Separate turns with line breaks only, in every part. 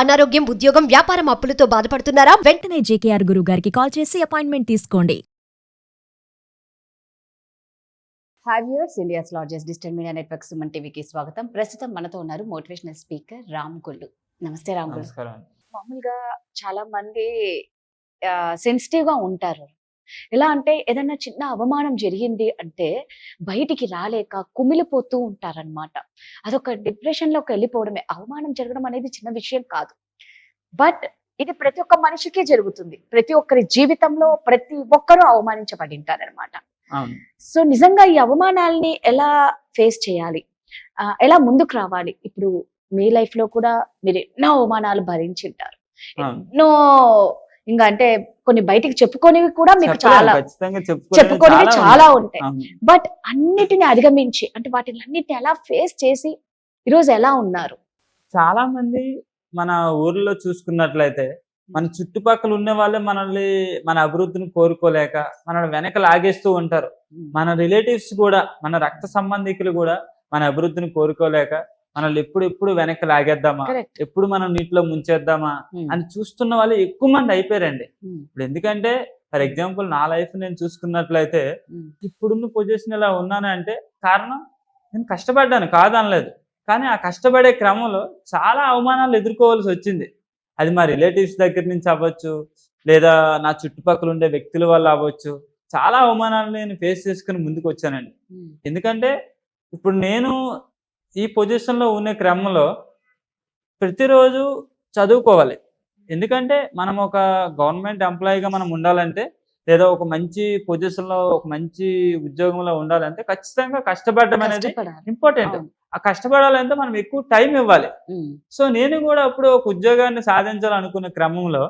అనారోగ్యం, ఉద్యోగం, వ్యాపారం అప్పులతో బాధపడుతున్నారా?
వెంటనే జేకేఆర్ గురువు గారికి కాల్ చేసి అపాయింట్మెంట్ తీసుకోండి.
Hi viewers, India's largest digital media network Suman టీవీకి స్వాగతం. ప్రస్తుతం మనతో ఉన్నారు మోటివేషనల్ స్పీకర్ రామ్ గుళ్ళు. నమస్తే రామ్ గుళ్ళు.
నమస్కారం.
మామూలుగా చాలా మంది సెన్సిటివ్ గా ఉంటారు. ఎలా అంటే ఏదైనా చిన్న అవమానం జరిగింది అంటే బయటికి రాలేక కుమిలిపోతూ ఉంటారనమాట. అదొక డిప్రెషన్ లోకి వెళ్ళిపోవడమే. అవమానం జరగడం అనేది చిన్న విషయం కాదు. బట్ ఇది ప్రతి ఒక్క మనిషికి జరుగుతుంది. ప్రతి ఒక్కరి జీవితంలో ప్రతి ఒక్కరూ అవమానించబడి ఉంటారనమాట.
అవును.
సో నిజంగా ఈ అవమానాల్ని ఎలా ఫేస్ చేయాలి, ఎలా ముందుకు రావాలి? ఇప్పుడు మీ లైఫ్ లో కూడా మీరు ఎన్నో అవమానాలు భరించి ఉంటారు.
అవును.
ఎన్నో ఇంకా అంటే కొన్ని బయటికి చెప్పుకోనివి కూడా మీకు
చెప్పలేం,
చాలా
ఖచ్చితంగా
చెప్పుకోనివి చాలా ఉంటాయి.
అవును.
బట్ అన్నిటిని అధిగమించి అంటే వాటిని అన్నిటిని ఎలా ఫేస్ చేసి ఈరోజు ఎలా ఉన్నారు?
చాలా మంది మన ఊర్లో చూసుకున్నట్లయితే మన చుట్టుపక్కల ఉన్న వాళ్ళే మనల్ని మన అభివృద్ధిని కోరుకోలేక మనల్ని వెనక లాగేస్తూ ఉంటారు. మన రిలేటివ్స్ కూడా, మన రక్త సంబంధికులు కూడా మన అభివృద్ధిని కోరుకోలేక మనల్ని ఎప్పుడు వెనక్కి లాగేద్దామా,
Correct.
ఎప్పుడు మనం నీటిలో ముంచేద్దామా అని చూస్తున్న వాళ్ళు ఎక్కువ మంది అయిపోయారండి. ఇప్పుడు ఎందుకంటే ఫర్ ఎగ్జాంపుల్ నా లైఫ్ నేను చూసుకున్నట్లయితే ఇప్పుడున్న పొజిషన్ ఇలా ఉన్నానంటే కారణం నేను కష్టపడ్డాను, కాదనలేదు. కానీ ఆ కష్టపడే క్రమంలో చాలా అవమానాలు ఎదుర్కోవాల్సి వచ్చింది. అది మా రిలేటివ్స్ దగ్గర నుంచి అవ్వచ్చు, లేదా నా చుట్టుపక్కల ఉండే వ్యక్తుల వల్ల అవ్వచ్చు. చాలా అవమానాలు నేను ఫేస్ చేసుకుని ముందుకు వచ్చానండి. ఎందుకంటే ఇప్పుడు నేను ఈ పొజిషన్లో ఉన్న క్రమంలో ప్రతిరోజు చదువుకోవాలి. ఎందుకంటే మనం ఒక గవర్నమెంట్ ఎంప్లాయీగా మనం ఉండాలంటే, లేదా ఒక మంచి పొజిషన్లో ఒక మంచి ఉద్యోగంలో ఉండాలంటే ఖచ్చితంగా కష్టపడడం అనేది ఇంపార్టెంట్. ఆ కష్టపడాలంటే మనం ఎక్కువ టైం ఇవ్వాలి. సో నేను కూడా అప్పుడు ఒక ఉద్యోగాన్ని సాధించాలనుకున్న క్రమంలో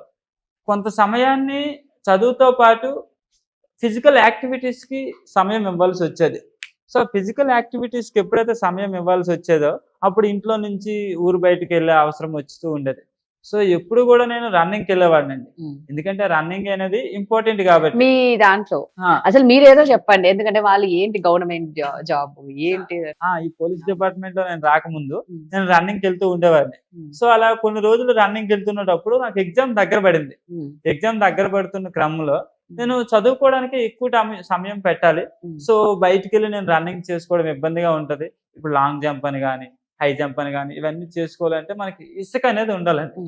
కొంత సమయాన్ని చదువుతో పాటు ఫిజికల్ యాక్టివిటీస్కి సమయం ఇవ్వాల్సి వచ్చేది. సో ఫిజికల్ యాక్టివిటీస్కి ఎప్పుడైతే సమయం ఇవ్వాల్సి వచ్చేదో అప్పుడు ఇంట్లో నుంచి ఊరు బయటకు వెళ్ళే అవసరం వస్తూ ఉండేది. సో ఎప్పుడు కూడా నేను రన్నింగ్కి వెళ్ళేవాడినండి. ఎందుకంటే రన్నింగ్ అనేది ఇంపార్టెంట్ కాబట్టి.
మీ దాంట్లో అసలు మీరేదో చెప్పండి, ఎందుకంటే వాళ్ళు ఏంటి గవర్నమెంట్ జాబ్ ఏంటి?
ఈ పోలీస్ డిపార్ట్మెంట్ లో నేను రాకముందు నేను రన్నింగ్కి వెళ్తూ ఉండేవాడిని. సో అలా కొన్ని రోజులు రన్నింగ్కి వెళ్తున్నప్పుడు నాకు ఎగ్జామ్ దగ్గర పడింది. ఎగ్జామ్ దగ్గర పడుతున్న క్రమంలో నేను చదువుకోవడానికి ఎక్కువ సమయం పెట్టాలి. సో బయటికి వెళ్ళి నేను రన్నింగ్ చేసుకోవడం ఇబ్బందిగా ఉంటది. ఇప్పుడు లాంగ్ జంప్ అని కానీ, హై జంప్ అని కానీ ఇవన్నీ చేసుకోవాలంటే మనకి ఇసుక అనేది ఉండాలండి.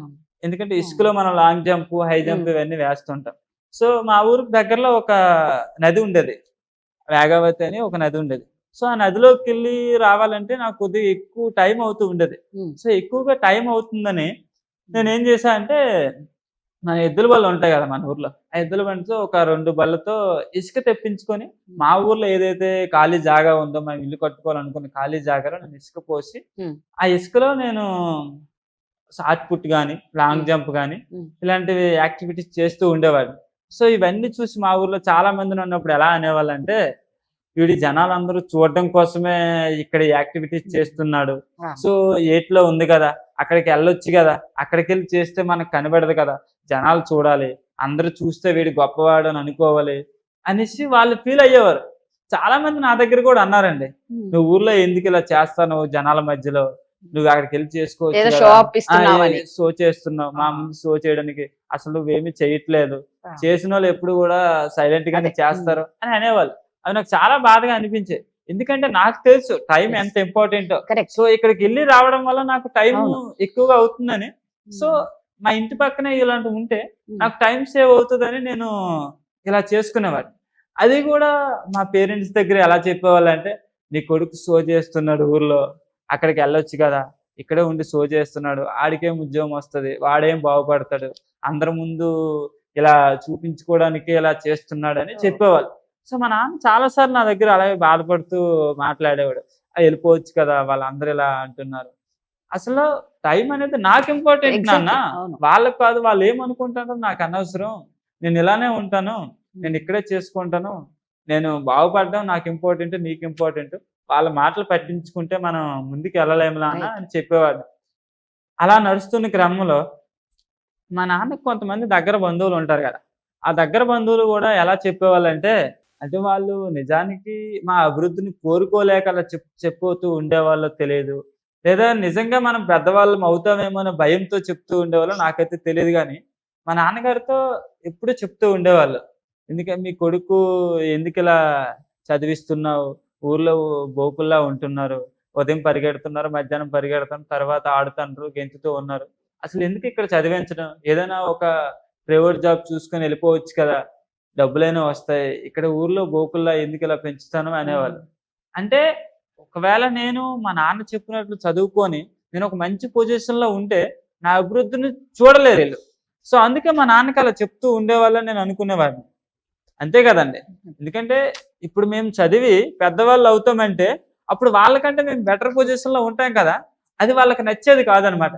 ఎందుకంటే ఇసుకలో మనం లాంగ్ జంప్, హై జంప్ ఇవన్నీ వేస్తుంటాం. సో మా ఊరికి దగ్గరలో ఒక నది ఉండేది, వేగావతి అని ఒక నది ఉండేది. సో ఆ నదిలోకి వెళ్ళి రావాలంటే నాకు కొద్దిగా ఎక్కువ టైం అవుతూ ఉండేది. సో ఎక్కువగా టైం అవుతుందని నేను ఏం చేశా అంటే, మన ఎద్దుల బళ్ళు ఉంటాయి కదా మన ఊర్లో, ఆ ఎద్దుల బండితో ఒక 2 బళ్ళతో ఇసుక తెప్పించుకొని మా ఊర్లో ఏదైతే ఖాళీ జాగా ఉందో మనం ఇల్లు కట్టుకోవాలనుకున్న ఖాళీ జాగాలో నేను ఇసుక పోసి ఆ ఇసుకలో నేను షార్ట్ పుట్ కానీ, లాంగ్ జంప్ కానీ ఇలాంటివి యాక్టివిటీస్ చేస్తూ ఉండేవాడిని. సో ఇవన్నీ చూసి మా ఊర్లో చాలా మంది ఉన్నప్పుడు ఎలా అనేవాళ్ళంటే, వీడి జనాలందరూ చూడడం కోసమే ఇక్కడ యాక్టివిటీస్ చేస్తున్నాడు. సో ఏట్లో ఉంది కదా, అక్కడికి వెళ్ళొచ్చు కదా, అక్కడికి వెళ్ళి చేస్తే మనకు కనబడదు కదా, జనాలు చూడాలి, అందరూ చూస్తే వీడి గొప్పవాడు అని అనుకోవాలి అనేసి వాళ్ళు ఫీల్ అయ్యేవారు. చాలా మంది నా దగ్గర కూడా అన్నారండి, నువ్వు ఊర్లో ఎందుకు ఇలా చేస్తావు జనాల మధ్యలో, నువ్వు అక్కడికి వెళ్ళి చేసుకోవచ్చు, షో చేస్తున్నావు, మా ముందు షో చేయడానికి అసలు నువ్వేమీ చేయట్లేదు, చేసిన వాళ్ళు ఎప్పుడు కూడా సైలెంట్ గానే చేస్తారు అని అనేవాళ్ళు. అది నాకు చాలా బాధగా అనిపించేది. ఎందుకంటే నాకు తెలుసు టైం ఎంత ఇంపార్టెంటో. సో ఇక్కడికి వెళ్ళి రావడం వల్ల నాకు టైం ఎక్కువగా అవుతుందని, సో మా ఇంటి పక్కనే ఇలాంటివి ఉంటే నాకు టైం సేవ్ అవుతుందని నేను ఇలా చేసుకునేవాడిని. అది కూడా మా పేరెంట్స్ దగ్గర ఎలా చెప్పేవాళ్ళంటే, నీ కొడుకు షో చేస్తున్నాడు ఊర్లో, అక్కడికి వెళ్ళొచ్చు కదా, ఇక్కడే ఉండి షో చేస్తున్నాడు, ఆడికేం ఉద్యోగం వస్తుంది, వాడేం బాగుపడతాడు, అందరి ముందు ఇలా చూపించుకోవడానికి ఇలా చేస్తున్నాడు అని చెప్పేవాళ్ళు. సో మా నాన్న చాలాసార్లు నా దగ్గర అలాగే బాధపడుతూ మాట్లాడేవాడు, వెళ్ళిపోవచ్చు కదా, వాళ్ళందరూ ఇలా అంటున్నారు. అసలు టైం అనేది నాకు ఇంపార్టెంట్ నాన్న, వాళ్ళకి కాదు. వాళ్ళు ఏమనుకుంటారో నాకు అనవసరం, నేను ఇలానే ఉంటాను, నేను ఇక్కడే చేసుకుంటాను, నేను బాగుపడడం నాకు ఇంపార్టెంట్, నీకు ఇంపార్టెంట్, వాళ్ళ మాటలు పట్టించుకుంటే మనం ముందుకు వెళ్ళలేములా అన్న అని చెప్పేవాడు. అలా నడుస్తున్న క్రమంలో మా నాన్నకు కొంతమంది దగ్గర బంధువులు ఉంటారు కదా, ఆ దగ్గర బంధువులు కూడా ఎలా చెప్పేవాళ్ళంటే, అంటే వాళ్ళు నిజానికి మా అభివృద్ధిని కోరుకోలేక అలా చెప్పుతూ ఉండేవాళ్ళో తెలియదు, లేదా నిజంగా మనం పెద్దవాళ్ళం అవుతామేమో అనే భయంతో చెప్తూ ఉండేవాళ్ళు నాకైతే తెలియదు. కానీ మా నాన్నగారితో ఎప్పుడూ చెప్తూ ఉండేవాళ్ళు. ఎందుకంటే మీ కొడుకు ఎందుకు ఇలా చదివిస్తున్నావు, ఊర్లో బోకుల్లా ఉంటున్నారు, ఉదయం పరిగెడుతున్నారు, మధ్యాహ్నం పరిగెడుతున్నారు, తర్వాత ఆడుతున్నారు, గెంతుతూ ఉన్నారు, అసలు ఎందుకు ఇక్కడ చదివించడం, ఏదైనా ఒక ప్రైవేట్ జాబ్ చూసుకొని వెళ్ళిపోవచ్చు కదా, డబ్బులైనా వస్తాయి, ఇక్కడ ఊర్లో బోకుల్లా ఎందుకు ఇలా పెంచుతాను అనేవాళ్ళు. అంటే ఒకవేళ నేను మా నాన్న చెప్పినట్లు చదువుకొని నేను ఒక మంచి పొజిషన్లో ఉంటే నా అభివృద్ధిని చూడలేరు వీళ్ళు. సో అందుకే మా నాన్నకి అలా చెప్తూ ఉండేవాళ్ళని నేను అనుకునేవాడిని. అంతే కదండి. ఎందుకంటే ఇప్పుడు మేము చదివి పెద్దవాళ్ళు అవుతామంటే అప్పుడు వాళ్ళకంటే మేము బెటర్ పొజిషన్లో ఉంటాం కదా, అది వాళ్ళకి నచ్చేది కాదనమాట.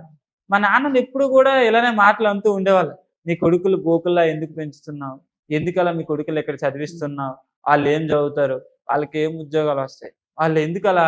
మా నాన్నని ఎప్పుడు కూడా ఇలానే మాటలు అంటూ ఉండేవాళ్ళు. నీ కొడుకులు బోకుల్లా ఎందుకు పెంచుతున్నావు, ఎందుకు అలా మీ కొడుకులు ఇక్కడ చదివిస్తున్నావు, వాళ్ళు ఏం చదువుతారు, వాళ్ళకి ఏం ఉద్యోగాలు వస్తాయి, వాళ్ళు ఎందుకు అలా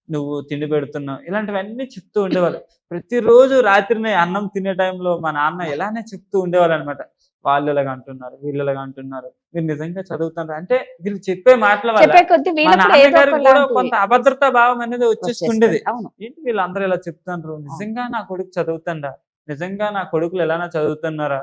నువ్వు తిండి పెడుతున్నావు, ఇలాంటివన్నీ చెప్తూ ఉండేవాళ్ళు. ప్రతిరోజు రాత్రిని అన్నం తినే టైంలో మా నాన్న ఇలానే చెప్తూ ఉండేవాళ్ళు అనమాట. వాళ్ళు ఇలాగ అంటున్నారు, వీళ్ళు ఇలాగ అంటున్నారు, మీరు నిజంగా చదువుతున్నారు అంటే వీళ్ళు చెప్పే మాటల వల్ల
చెప్పే కొద్ది
మా
వీళ్ళకి కూడా ఏదో
నాన్నగారికి కూడా
ఒకలాంటి
కొంత అభద్రతా భావం అనేది వచ్చేస్తుండేది.
వచ్చేస్తుంది. అవును.
ఏంటి వీళ్ళందరూ ఇలా చెప్తున్నారు, నిజంగా నా కొడుకు చదువుతుండా, నిజంగా నా కొడుకులు ఎలానా చదువుతున్నారా.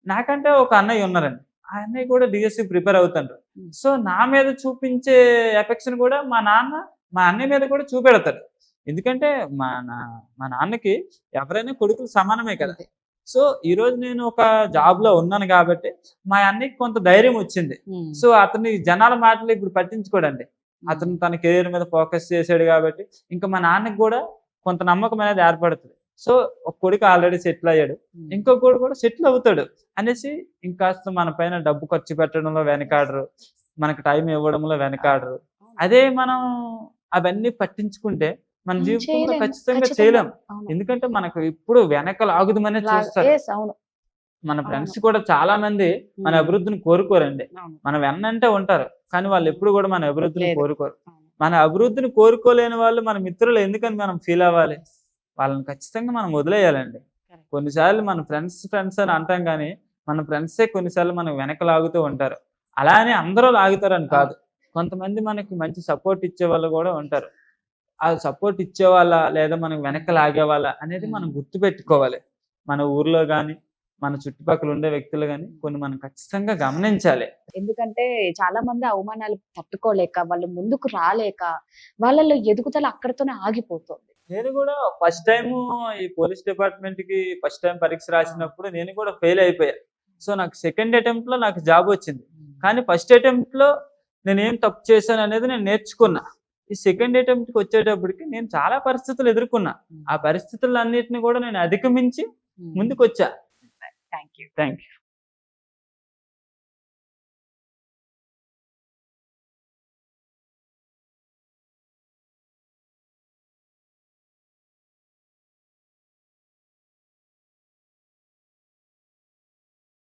నాకంటే ఒక అన్నయ్య ఉన్నారండి, ఆ అన్నయ్య కూడా డిఎస్సి ప్రిపేర్ అవుతుండ్రు. సో నా మీద చూపించే ఎఫెక్షన్ కూడా మా అన్నయ్య మీద కూడా చూపెడతారు. ఎందుకంటే మా నాన్నకి ఎవరైనా కొడుకులు సమానమే కదా.
అంతే.
సో ఈ రోజు నేను ఒక జాబ్ లో ఉన్నాను కాబట్టి మా అన్నయ్యకి కొంత ధైర్యం వచ్చింది. సో అతని జనాల మాటలు ఇప్పుడు పట్టించుకోడండి. అతను తన కెరీర్ మీద ఫోకస్ చేశాడు కాబట్టి ఇంకా మా నాన్నకి కూడా కొంత నమ్మకం అనేది ఏర్పడుతుంది. సో ఒక కొడుకు ఆల్రెడీ సెటిల్ అయ్యాడు, ఇంకో కొడుకు కూడా సెటిల్ అవుతాడు అనేసి ఇంకాస్త మన పైన డబ్బు ఖర్చు పెట్టడంలో వెనకాడరు, మనకు టైం ఇవ్వడంలో వెనకాడరు. అదే మనం అవన్నీ పట్టించుకుంటే మన జీవితంలో
చేయలేము.
ఖచ్చితంగా
ఖచ్చితంగా.
చేయలేం.
అవును.
ఎందుకంటే మనకు ఇప్పుడు వెనక లాగుదమనే చూస్తారు.
Yes, అవును.
మన ఫ్రెండ్స్ కూడా చాలా మంది మన అభివృద్ధిని కోరుకోరండి.
అవును.
మనం వెన్నంటే ఉంటారు కానీ వాళ్ళు ఎప్పుడు కూడా మన అభివృద్ధిని
లేదు.
కోరుకోరు.
అవును.
మన అభివృద్ధిని కోరుకోలేని వాళ్ళు మన మిత్రులు ఎందుకని మనం ఫీల్ అవ్వాలి, వాళ్ళని ఖచ్చితంగా మనం వదిలేయాలండి.
Correct.
కొన్నిసార్లు మన ఫ్రెండ్స్ అని అంటాం కానీ మన ఫ్రెండ్సే కొన్నిసార్లు మనం వెనక లాగుతూ ఉంటారు. అలా అని అందరూ లాగుతారని కాదు, కొంతమంది మనకి మంచి సపోర్ట్ ఇచ్చే వాళ్ళు కూడా ఉంటారు. ఆ సపోర్ట్ ఇచ్చే వాళ్ళ లేదా మనకు వెనక లాగే వాళ్ళ అనేది మనం గుర్తు పెట్టుకోవాలి. మన ఊర్లో కానీ మన చుట్టుపక్కల ఉండే వ్యక్తులు కానీ కొన్ని మనం ఖచ్చితంగా గమనించాలి.
ఎందుకంటే చాలా మంది అవమానాలు తట్టుకోలేక వాళ్ళు ముందుకు రాలేక వాళ్ళలో ఎదుగుదల అక్కడితోనే ఆగిపోతుంది.
నేను కూడా ఫస్ట్ టైం ఈ పోలీస్ డిపార్ట్మెంట్ కి ఫస్ట్ టైం పరీక్ష రాసినప్పుడు నేను కూడా ఫెయిల్ అయిపోయా. సో నాకు సెకండ్ అటెంప్ట్ లో నాకు జాబ్ వచ్చింది. కానీ ఫస్ట్ అటెంప్ట్ లో నేను ఏం తప్పు చేశాను అనేది నేను నేర్చుకున్నా. ఈ సెకండ్ అటెంప్ట్ కి వచ్చేటప్పటికి నేను చాలా పరిస్థితులు ఎదుర్కొన్నా. ఆ పరిస్థితులన్నిటిని కూడా నేను అధిగమించి ముందుకు వచ్చా.
Thank you.
Thank you.